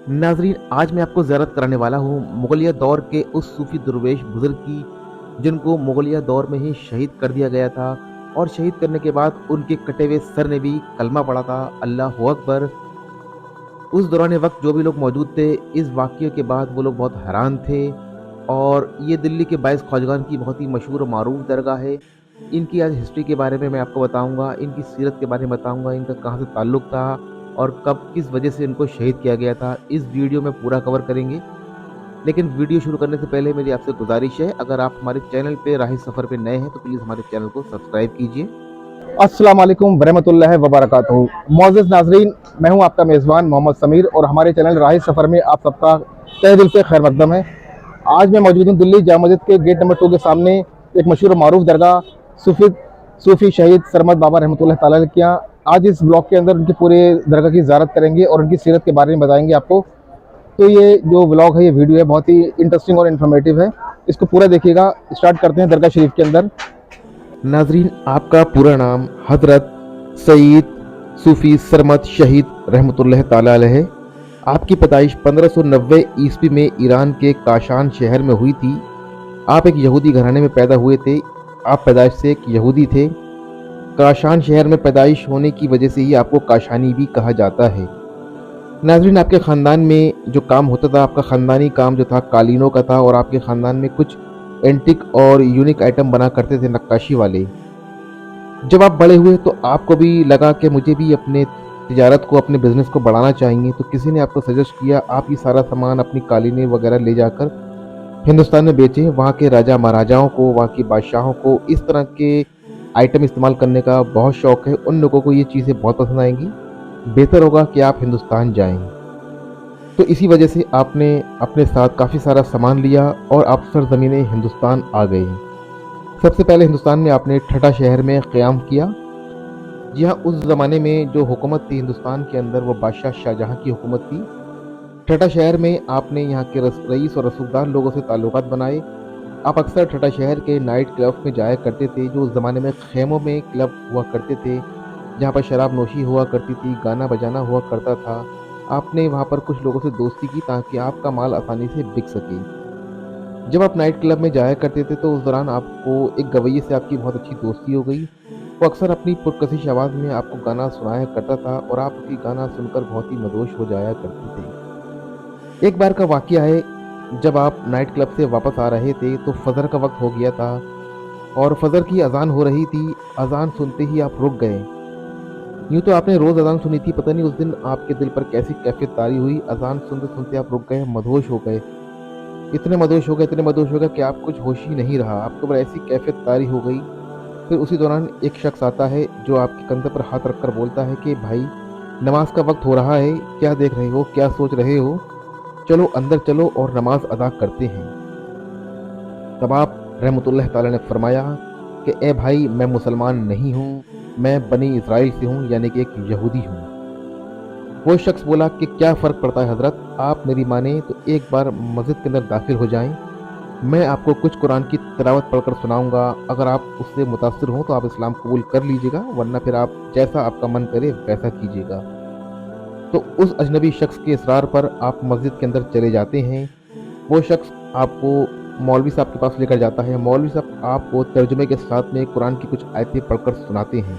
नाजरीन, आज मैं आपको ज़ियारत कराने वाला हूँ मुगलिया दौर के उस सूफी दरवेश बुजुर्ग की, जिनको मुगलिया दौर में ही शहीद कर दिया गया था। और शहीद करने के बाद उनके कटे हुए सर ने भी कलमा पढ़ा था, अल्लाह अकबर। उस दौरान वक्त जो भी लोग मौजूद थे, इस वाक़ये के बाद वो लोग बहुत हैरान थे। और ये दिल्ली के बाइस ख्वाजगान की बहुत ही मशहूर और मारूफ दरगाह है। इनकी आज हिस्ट्री के बारे में मैं आपको बताऊंगा, इनकी सीरत के बारे में बताऊंगा, इनका कहाँ से ताल्लुक़ था और कब किस वजह से इनको शहीद किया गया था। इस वीडियो में पूरा कवर करेंगे। लेकिन वीडियो शुरू करने से पहले मेरी आपसे गुजारिश है, अगर आप हमारे चैनल पे राह सफ़र पे नए हैं तो प्लीज़ हमारे चैनल को सब्सक्राइब कीजिए। अस्सलाम वालेकुम वरहमतुल्लाहि वबरकातुहू। मोअज़्ज़िज़ नाज़रीन, मैं हूं आपका मेज़बान मोहम्मद समीर और हमारे चैनल राह सफ़र में आप सबका तहे दिल से खैर मकदम है। आज मैं मौजूद हूं दिल्ली जामा मस्जिद के गेट नंबर 2 के सामने, एक मशहूर मारूफ दरगाह सूफ़ी शहीद सरमद बाबा रहमतुल्लाह ताला अलैह के यहाँ। आज इस ब्लॉग के अंदर उनकी पूरे दरगाह की ज़ियारत करेंगे और उनकी सीरत के बारे में बताएंगे आपको। तो ये जो व्लॉग है, ये वीडियो है, बहुत ही इंटरेस्टिंग और इन्फॉर्मेटिव है। इसको पूरा देखिएगा। स्टार्ट करते हैं दरगाह शरीफ के अंदर। नाजरीन, आपका पूरा नाम हजरत सईद सूफी सरमद शहीद रहमतुल्लाह ताला अलैह है। आपकी पैदाइश 1590 ईस्वी में ईरान के काशान शहर में हुई थी। आप एक यहूदी घराने में पैदा हुए थे। आप पैदाइश से एक यहूदी थे। काशान शहर में पैदाइश होने की वजह से ही आपको काशानी भी कहा जाता है। नाजरीन, आपके ख़ानदान में जो काम होता था, आपका ख़ानदानी काम जो था कालीनों का था, और आपके ख़ानदान में कुछ एंटिक और यूनिक आइटम बना करते थे, नक्काशी वाले। जब आप बड़े हुए तो आपको भी लगा कि मुझे भी अपने तिजारत को, अपने बिज़नेस को बढ़ाना चाहिए। तो किसी ने आपको सजेस्ट किया, आप ये सारा सामान, अपनी कालीनें वगैरह ले जाकर हिंदुस्तान में बेचें। वहाँ के राजा महाराजाओं को, वहाँ के बादशाहों को इस तरह के आइटम इस्तेमाल करने का बहुत शौक़ है। उन लोगों को ये चीज़ें बहुत पसंद आएंगी। बेहतर होगा कि आप हिंदुस्तान जाएं। तो इसी वजह से आपने अपने साथ काफ़ी सारा सामान लिया और आप सरज़मीन हिंदुस्तान आ गए। सबसे पहले हिंदुस्तान में आपने ठठा शहर में क़याम किया। जी हाँ, उस ज़माने में जो हुकूमत थी हिंदुस्तान के अंदर, वो बादशाह शाहजहाँ की हुकूमत थी। ठठा शहर में आपने यहाँ के रईस और रसूखदार लोगों से ताल्लुकात बनाए। आप अक्सर ठठा शहर के नाइट क्लब में जाया करते थे, जो उस ज़माने में खेमों में क्लब हुआ करते थे, जहाँ पर शराब नोशी हुआ करती थी, गाना बजाना हुआ करता था। आपने वहाँ पर कुछ लोगों से दोस्ती की ताकि आपका माल आसानी से बिक सके। जब आप नाइट क्लब में जाया करते थे तो उस दौरान आपको एक गवैये से आपकी बहुत अच्छी दोस्ती हो गई। वो अक्सर अपनी पुरकशिश आवाज़ में आपको गाना सुनाया करता था और आप उसकी गाना सुनकर बहुत ही मदहोश हो जाया करते थे। एक बार का वाक़या है, जब आप नाइट क्लब से वापस आ रहे थे तो फजर का वक्त हो गया था और फजर की अजान हो रही थी। अजान सुनते ही आप रुक गए। यूँ तो आपने रोज़ अजान सुनी थी, पता नहीं उस दिन आपके दिल पर कैसी कैफियत तारी हुई। अजान सुनते सुनते आप रुक गए, मदहोश हो गए। इतने मदहोश हो गए, इतने मदहोश हो गए कि आप कुछ होश ही नहीं रहा। आपके ऊपर ऐसी कैफियत तारी हो गई। फिर उसी दौरान एक शख्स आता है जो आपके कंधे पर हाथ रखकर बोलता है कि भाई, नमाज का वक्त हो रहा है, क्या देख रहे हो, क्या सोच रहे हो, चलो अंदर चलो और नमाज अदा करते हैं। तब आप रहमतुल्लाह ताला ने फरमाया कि ए भाई, मैं मुसलमान नहीं हूँ, मैं बनी इसराइल से हूँ, यानी कि एक यहूदी हूँ। वो शख्स बोला कि क्या फ़र्क पड़ता है हज़रत, आप मेरी माने तो एक बार मस्जिद के अंदर दाखिल हो जाएं। मैं आपको कुछ कुरान की तिलावत पढ़कर सुनाऊंगा। अगर आप उससे मुतासिर हों तो आप इस्लाम कबूल कर लीजिएगा, वरना फिर आप जैसा आपका मन करे वैसा कीजिएगा। तो उस अजनबी शख्स के इसरार पर आप मस्जिद के अंदर चले जाते हैं। वो शख्स आपको मौलवी साहब के पास लेकर जाता है। मौलवी साहब आपको तर्जुमे के साथ में कुरान की कुछ आयतें पढ़कर सुनाते हैं।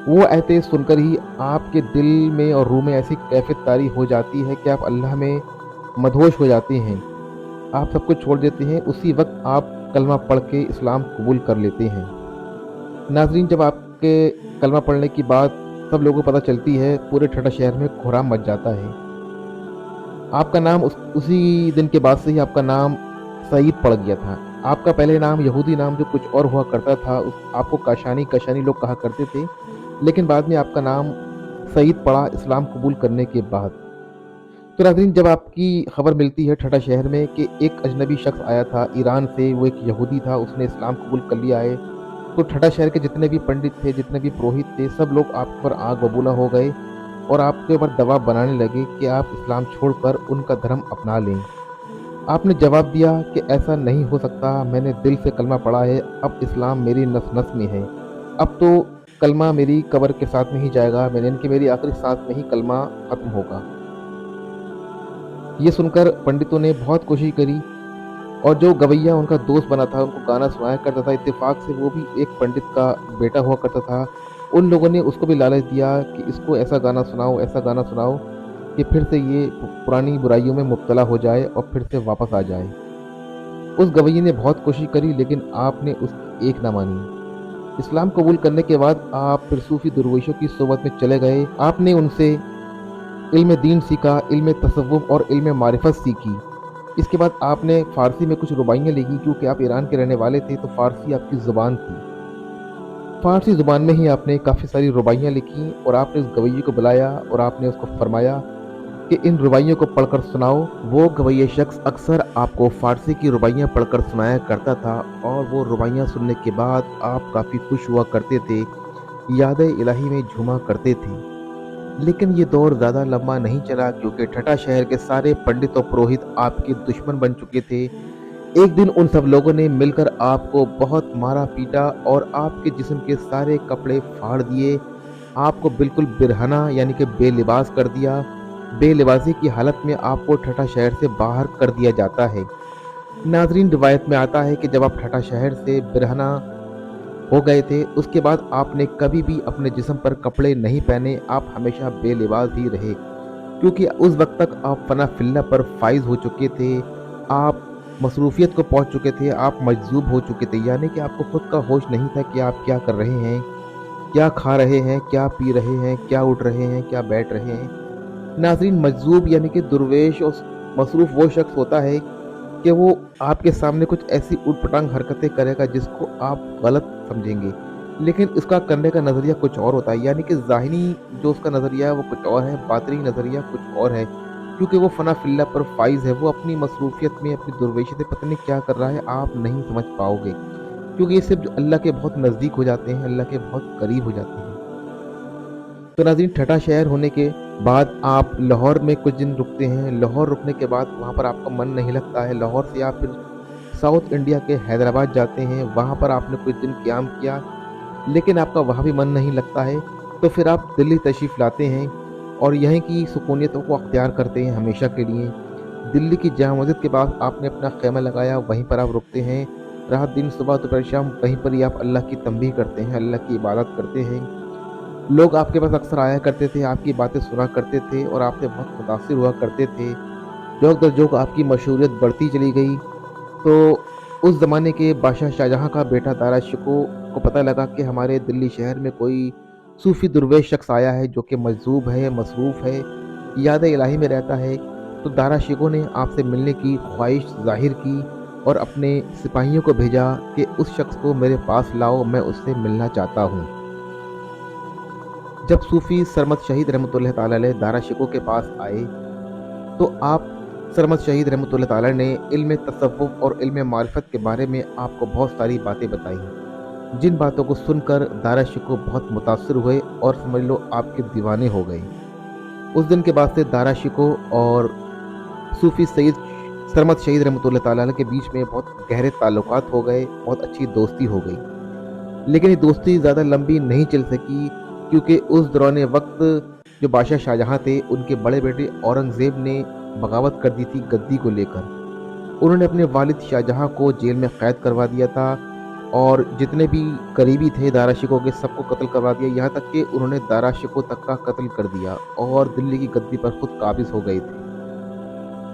वो आयतें सुनकर ही आपके दिल में और रूह में ऐसी कैफियत तारी हो जाती है कि आप अल्लाह में मदहोश हो जाते हैं। आप सब कुछ छोड़ देते हैं। उसी वक्त आप कलमा पढ़ के इस्लाम कबूल कर लेते हैं। नाजरीन, जब आपके कलमा पढ़ने की बात सब लोगों को पता चलती है, पूरे ठठा शहर में कोहराम मच जाता है। आपका नाम उसी दिन के बाद से ही आपका नाम सईद पड़ गया था। आपका पहले नाम, यहूदी नाम जो कुछ और हुआ करता था, आपको काशानी लोग कहा करते थे, लेकिन बाद में आपका नाम सईद पड़ा इस्लाम कबूल करने के बाद। तो नाज़रीन, जब आपकी खबर मिलती है ठठा शहर में कि एक अजनबी शख्स आया था ईरान से, वो एक यहूदी था, उसने इस्लाम कबूल कर लिया है, तो ठठा शहर के जितने भी पंडित थे, जितने भी पुरोहित थे, सब लोग आप पर आग बबूला हो गए और आपके ऊपर दबाव बनाने लगे कि आप इस्लाम छोड़कर उनका धर्म अपना लें। आपने जवाब दिया कि ऐसा नहीं हो सकता, मैंने दिल से कलमा पढ़ा है, अब इस्लाम मेरी नस नस में है। अब तो कलमा मेरी कब्र के साथ में ही जाएगा, मैंने कि मेरी आखिरी सांस में ही कलमा ख़त्म होगा। ये सुनकर पंडितों ने बहुत कोशिश करी और जो गवैया उनका दोस्त बना था, उनको गाना सुनाया करता था, इत्तेफाक से वो भी एक पंडित का बेटा हुआ करता था। उन लोगों ने उसको भी लालच दिया कि इसको ऐसा गाना सुनाओ, ऐसा गाना सुनाओ कि फिर से ये पुरानी बुराइयों में मुब्तला हो जाए और फिर से वापस आ जाए। उस गवैये ने बहुत कोशिश करी लेकिन आपने उसकी एक ना मानी। इस्लाम कबूल करने के बाद आप फिर सूफी दुर्वेशों की सोबत में चले गए। आपने उनसे इल्म दीन सीखा, इल्म तसव्वुफ और इल्म मारिफत सीखी। इसके बाद आपने फ़ारसी में कुछ रुबाइयाँ लिखी, क्योंकि आप ईरान के रहने वाले थे तो फ़ारसी आपकी ज़ुबान थी। फ़ारसी ज़ुबान में ही आपने काफ़ी सारी रुबाइयाँ लिखी और आपने उस गवैये को बुलाया और आपने उसको फरमाया कि इन रुबाइयों को पढ़कर सुनाओ। वो गवैया शख्स अक्सर आपको फ़ारसी की रुबाइयाँ पढ़कर सुनाया करता था और वो रुबाइयाँ सुनने के बाद आप काफ़ी खुश हुआ करते थे, याद इलाही में झूमा करते थे। लेकिन ये दौर ज़्यादा लंबा नहीं चला, क्योंकि ठठा शहर के सारे पंडित और पुरोहित आपके दुश्मन बन चुके थे। एक दिन उन सब लोगों ने मिलकर आपको बहुत मारा पीटा और आपके जिस्म के सारे कपड़े फाड़ दिए। आपको बिल्कुल बिरहना यानी कि बेलिबास कर दिया। बेलिबासी की हालत में आपको ठठा शहर से बाहर कर दिया जाता है। नाजरीन, रिवायत में आता है कि जब आप ठठा शहर से बिरहना हो गए थे, उसके बाद आपने कभी भी अपने जिस्म पर कपड़े नहीं पहने। आप हमेशा बेलिबास ही रहे, क्योंकि उस वक्त तक आप फना फिल्ला पर फाइज हो चुके थे। आप मसरूफियत को पहुंच चुके थे, आप मजजूब हो चुके थे, यानी कि आपको खुद का होश नहीं था कि आप क्या कर रहे हैं, क्या खा रहे हैं, क्या पी रहे हैं, क्या उठ रहे हैं, क्या बैठ रहे हैं। नाज़रीन, मजजूब यानी कि दुर्वेश और मसरूफ़ वो शख्स होता है कि वो आपके सामने कुछ ऐसी ऊट-पटांग हरकतें करेगा जिसको आप गलत समझेंगे, लेकिन इसका करने का नज़रिया कुछ और होता है। यानी कि ज़ाहिरी जो उसका नज़रिया है वो कुछ और है, बातिनी नज़रिया कुछ और है। क्योंकि वो फ़ना फ़िल्ला पर फ़ाइज़ है, वो अपनी मसरूफ़ियत में, अपनी दुर्वेशी से पता नहीं क्या कर रहा है, आप नहीं समझ पाओगे। क्योंकि ये सिर्फ़ अल्लाह के बहुत नज़दीक हो जाते हैं, अल्लाह के बहुत करीब हो जाते हैं। तो नाज़रीन, ठठा शहर होने के बाद आप लाहौर में कुछ दिन रुकते हैं। लाहौर रुकने के बाद वहाँ पर आपका मन नहीं लगता है। लाहौर से आप फिर साउथ इंडिया के हैदराबाद जाते हैं। वहाँ पर आपने कुछ दिन क़याम किया, लेकिन आपका वहाँ भी मन नहीं लगता है। तो फिर आप दिल्ली तशरीफ़ लाते हैं और यहीं की सुकूनियतों को अख्तियार करते हैं हमेशा के लिए। दिल्ली की जामा मस्जिद के पास आपने अपना ख़ैमा लगाया, वहीं पर आप रुकते हैं। रात दिन सुबह दोपहर शाम वहीं पर ही आप अल्लाह की तंबीह करते हैं, अल्लाह की इबादत करते हैं। लोग आपके पास अक्सर आया करते थे, आपकी बातें सुना करते थे और आपसे बहुत मुतासिर हुआ करते थे। जोक दर जोक आपकी मशहूरियत बढ़ती चली गई। तो उस ज़माने के बादशाह शाहजहाँ का बेटा दारा शिकोह को पता लगा कि हमारे दिल्ली शहर में कोई सूफ़ी दुर्वेश शख्स आया है जो कि मजजूब है, मसरूफ़ है, याद इलाही में रहता है। तो दारा शिकोह ने आपसे मिलने की ख्वाहिश ज़ाहिर की और अपने सिपाहियों को भेजा कि उस शख्स को मेरे पास लाओ, मैं उससे मिलना चाहता हूँ। जब सूफ़ी सरमद शहीद रहमतुल्लाह ताला अलैह दारा शिकोह के पास आए, तो आप सरमद शहीद रहमतुल्लाह ताला ने इल्म तसव्वुफ़ और इल्म मारिफत के बारे में आपको बहुत सारी बातें बताई, जिन बातों को सुनकर दारा शिकोह बहुत मुतासिर हुए और समझ लो आपके दीवाने हो गए। उस दिन के बाद से दारा शिकोह और सूफ़ी सैयद सरमद शहीद रहमतुल्लाह ताला अलैह के बीच में बहुत गहरे ताल्लुकात हो गए, बहुत अच्छी दोस्ती हो गई। लेकिन ये दोस्ती ज़्यादा लंबी नहीं चल सकी, क्योंकि उस दौरान वक्त जो बादशाह शाहजहाँ थे, उनके बड़े बेटे औरंगज़ेब ने बगावत कर दी थी गद्दी को लेकर। उन्होंने अपने वालिद शाहजहाँ को जेल में क़ैद करवा दिया था और जितने भी करीबी थे दारा शिकोह के सबको कत्ल करवा दिया, यहाँ तक कि उन्होंने दारा शिकोह तक का कत्ल कर दिया और दिल्ली की गद्दी पर खुद काबिज़ हो गए थे।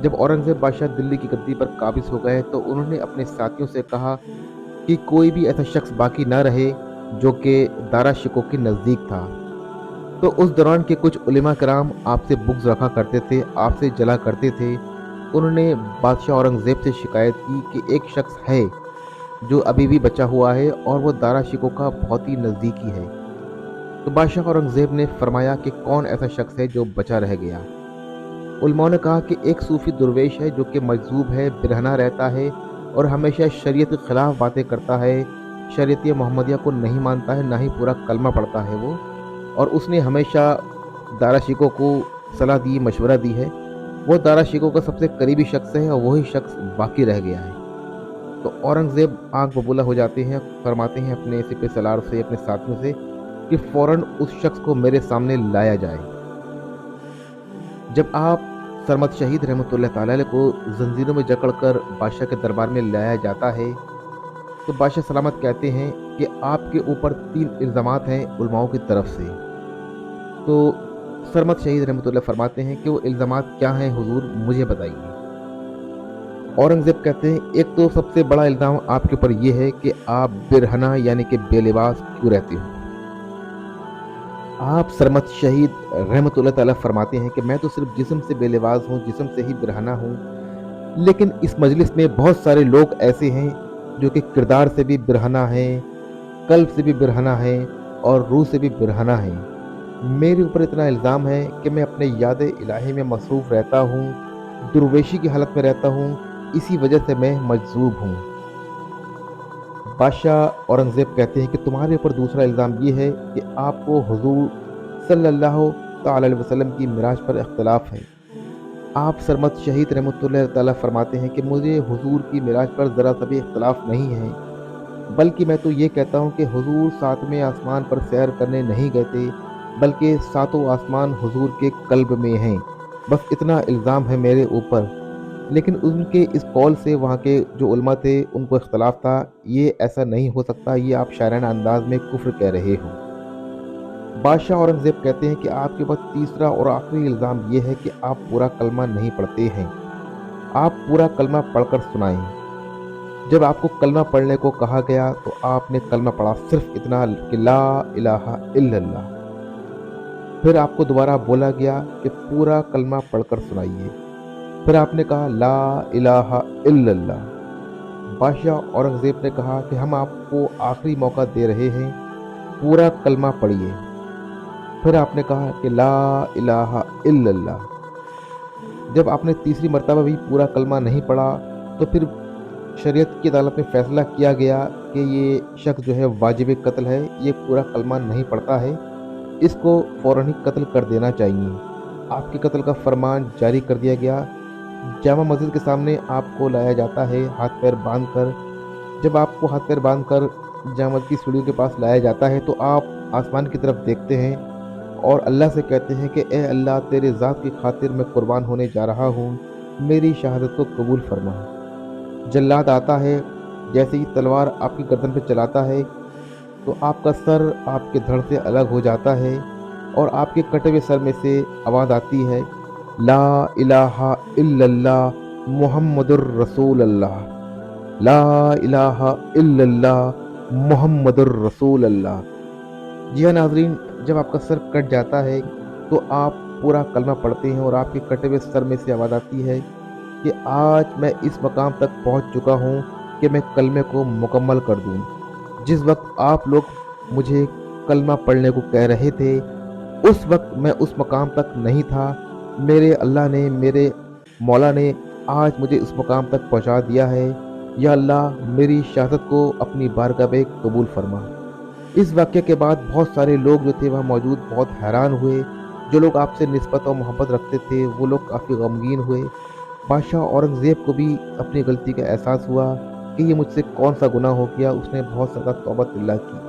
जब औरंगज़ेब बादशाह दिल्ली की गद्दी पर काबिज़ हो गए तो उन्होंने अपने साथियों से कहा कि कोई भी ऐसा शख्स बाकी ना रहे जो कि दारा शिकोह के नज़दीक था। तो उस दौरान के कुछ उलेमा कराम आपसे बुग़्ज़ रखा करते थे, आपसे जला करते थे। उन्होंने बादशाह औरंगज़ेब से शिकायत की कि एक शख्स है जो अभी भी बचा हुआ है और वो दारा शिकोह का बहुत ही नज़दीकी है। तो बादशाह औरंगज़ेब ने फरमाया कि कौन ऐसा शख्स है जो बचा रह गया। उलमाओं ने कहा कि एक सूफ़ी दुर्वेश है जो कि मजजूब है, बिरहना रहता है और हमेशा शरीयत के ख़िलाफ़ बातें करता है, शरीयत मोहम्मदिया को नहीं मानता है, ना ही पूरा कलमा पढ़ता है वो, और उसने हमेशा दारा शिकोह को सलाह दी, मशवरा दी है। वो दारा शिकोह का सबसे करीबी शख्स है और वही शख्स बाकी रह गया है। तो औरंगज़ेब आग बबूला हो जाते हैं, फरमाते हैं अपने सिपह सलार से, अपने साथियों से कि फ़ौरन उस शख्स को मेरे सामने लाया जाए। जब आप सरमद शहीद रहमतुल्लाह ताला अलैह को जंजीरों में जकड़कर बादशाह के दरबार में लाया जाता है, तो बादशाह सलामत कहते हैं कि आपके ऊपर 3 इल्ज़ामात हैं उलमाओं की तरफ से। तो सरमद शहीद रहमतुल्लाह फरमाते हैं कि वो इल्ज़ामात क्या हैं हुजूर, मुझे बताइए। औरंगज़ेब कहते हैं एक तो सबसे बड़ा इल्ज़ाम आपके ऊपर ये है कि आप बिरहना यानी कि बेलिबास क्यों रहते हो। आप सरमद शहीद रहमतुल्लाह ताला फरमाते हैं कि मैं तो सिर्फ जिस्म से बेलिबास हूँ, जिस्म से ही बिरहना हूँ, लेकिन इस मजलिस में बहुत सारे लोग ऐसे हैं जो कि किरदार से भी बिरहना हैं, कल्ब से भी बिरहना हैं और रूह से भी बिरहना हैं। मेरे ऊपर इतना इल्ज़ाम है कि मैं अपने याद इलाही में मसरूफ़ रहता हूँ, दुर्वेशी की हालत में रहता हूँ, इसी वजह से मैं मजज़ूब हूँ। बादशाह औरंगज़ेब कहते हैं कि तुम्हारे ऊपर दूसरा इल्ज़ाम ये है कि आपको हुज़ूर सल्लल्लाहु तआला अलैहि वसल्लम की मिराज पर इख्तिलाफ है। आप सरमद शहीद रहमतुल्लाह ताला फरमाते हैं कि मुझे हुज़ूर की मिराज पर ज़रा सा भी इख्तिलाफ नहीं है, बल्कि मैं तो ये कहता हूँ कि हुज़ूर 7वें आसमान पर सैर करने नहीं गए थे, बल्कि सातों आसमान हुज़ूर के कल्ब में हैं। बस इतना इल्ज़ाम है मेरे ऊपर। लेकिन उनके इस कौल से वहाँ के जो उलमा थे उनको इख्तलाफ था, ये ऐसा नहीं हो सकता, ये आप शायराना अंदाज में कुफ्र कह रहे हो। बादशाह औरंगज़ेब कहते हैं कि आपके पास तीसरा और आखिरी इल्ज़ाम ये है कि आप पूरा कलमा नहीं पढ़ते हैं। आप पूरा कलमा पढ़कर सुनाएं। जब आपको कलमा पढ़ने को कहा गया तो आपने कलमा पढ़ा सिर्फ इतना कि ला इलाहा इल्लल्लाह। फिर आपको दोबारा बोला गया कि पूरा कलमा पढ़कर सुनाइए। फिर आपने कहा ला इलाहा इल्लल्लाह। बादशाह औरंगज़ेब ने कहा कि हम आपको आखिरी मौका दे रहे हैं, पूरा कलमा पढ़िए। फिर आपने कहा कि ला इलाहा इल्लल्लाह। जब आपने तीसरी मर्तबा भी पूरा कलमा नहीं पढ़ा तो फिर शरीयत की अदालत में फ़ैसला किया गया कि ये शख्स जो है वाजिब कत्ल है, ये पूरा कलमा नहीं पढ़ता है, इसको फ़ौरन ही कत्ल कर देना चाहिए। आपके कत्ल का फरमान जारी कर दिया गया। जामा मस्जिद के सामने आपको लाया जाता है हाथ पैर बांध कर। जब आपको हाथ पैर बांध कर जामा मस्जिद की सीढ़ियों के पास लाया जाता है तो आप आसमान की तरफ देखते हैं और अल्लाह से कहते हैं कि ए अल्लाह, तेरे ज़ात की खातिर मैं कुर्बान होने जा रहा हूँ, मेरी शहादत को कबूल फरमा। जल्लाद आता है, जैसे ही तलवार आपकी गर्दन पर चलाता है तो आपका सर आपके धड़ से अलग हो जाता है और आपके कटे हुए सर में से आवाज़ आती है ला इलाहा इल्लल्लाह मुहम्मदुर रसूलल्लाह, ला इलाहा इल्लल्लाह मुहम्मदुर रसूलल्लाह। जी हाँ नाज़रीन, जब आपका सर कट जाता है तो आप पूरा कलमा पढ़ते हैं और आपके कटे हुए सर में से आवाज़ आती है कि आज मैं इस मकाम तक पहुंच चुका हूं कि मैं कलमे को मुकम्मल कर दूं। जिस वक्त आप लोग मुझे कलमा पढ़ने को कह रहे थे उस वक्त मैं उस मकाम तक नहीं था। मेरे अल्लाह ने, मेरे मौला ने आज मुझे उस मकाम तक पहुंचा दिया है। या अल्लाह, मेरी शहादत को अपनी बारगाह में कबूल फरमा। इस वाक़े के बाद बहुत सारे लोग जो थे वहाँ मौजूद बहुत हैरान हुए। जो लोग आपसे निस्बत और मोहब्बत रखते थे वो लोग काफ़ी गमगीन हुए। बादशाह औरंगज़ेब को भी अपनी गलती का एहसास हुआ कि ये मुझसे कौन सा गुनाह हो गया। उसने बहुत ज़्यादा तौबा तिल्ला की।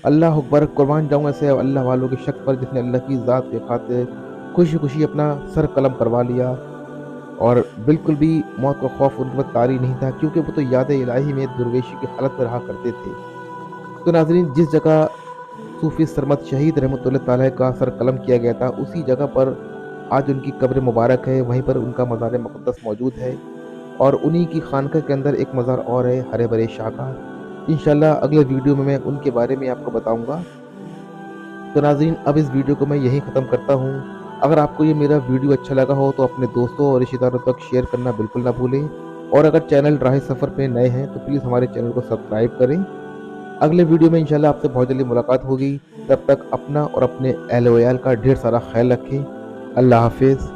अल्लाह अकबर, कुर्बान जाऊँ ऐसे अल्लाह वालों के शख्स पर जिसने अल्लाह की ज़ात के खातिर खुशी खुशी अपना सर कलम करवा लिया और बिल्कुल भी मौत का खौफ उनके पर तारी नहीं था, क्योंकि वो तो याद इलाही में दुर्वेशी की हालत में रहा करते थे। तो नाज़रीन, जिस जगह सूफी सरमद शहीद रहमतुल्लाह ताला का सर कलम किया गया था उसी जगह पर आज उनकी कब्र मुबारक है, वहीं पर उनका मज़ार मुक़द्दस मौजूद है और उन्हीं की खानका के अंदर एक मज़ार और है हरे भरे शाहकार। इंशाल्लाह अगले वीडियो में मैं उनके बारे में आपको बताऊंगा। तो नाज़रीन, अब इस वीडियो को मैं यहीं ख़त्म करता हूँ। अगर आपको ये मेरा वीडियो अच्छा लगा हो तो अपने दोस्तों और रिश्तेदारों तक शेयर करना बिल्कुल ना भूलें और अगर चैनल राह सफ़र पे नए हैं तो प्लीज़ हमारे चैनल को सब्सक्राइब करें। अगले वीडियो में इंशाल्लाह आपसे बहुत जल्दी मुलाकात होगी। तब तक अपना और अपने अहल व अयाल का ढेर सारा ख्याल रखें। अल्लाह हाफिज़।